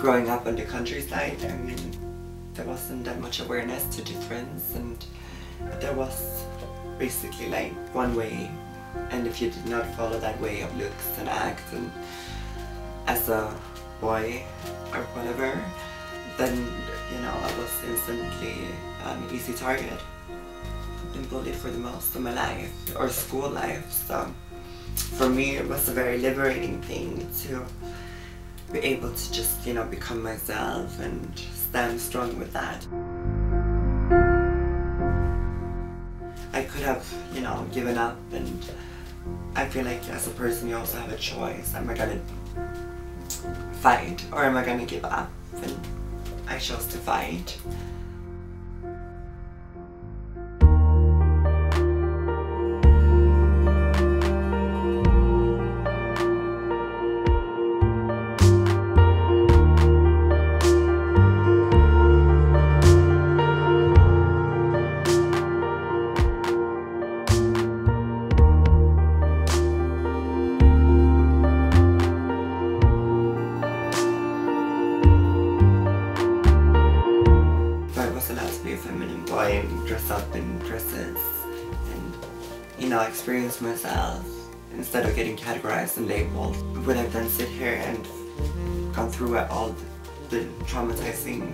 growing up on the countryside, I mean, there wasn't that much awareness to difference, and there was basically like one way, and if you did not follow that way of looks and act and as a boy or whatever, then you know I was instantly an easy target. I've been bullied for the most of my life, or school life, so for me it was a very liberating thing to be able to just, you know, become myself and stand strong with that. I could have, you know, given up, and I feel like as a person you also have a choice. Am I gonna fight or am I gonna give up? And I chose to fight. Dress up in dresses and, you know, experience myself instead of getting categorized and labeled. Would I then sit here and gone through all the traumatizing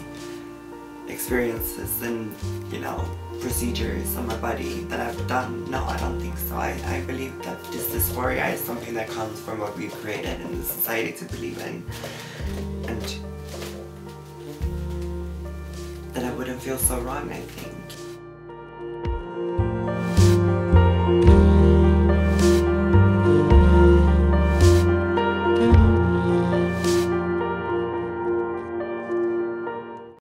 experiences and, you know, procedures on my body that I've done? No, I don't think so. I believe that this dysphoria is something that comes from what we've created in the society to believe in, and that I wouldn't feel so wrong, I think.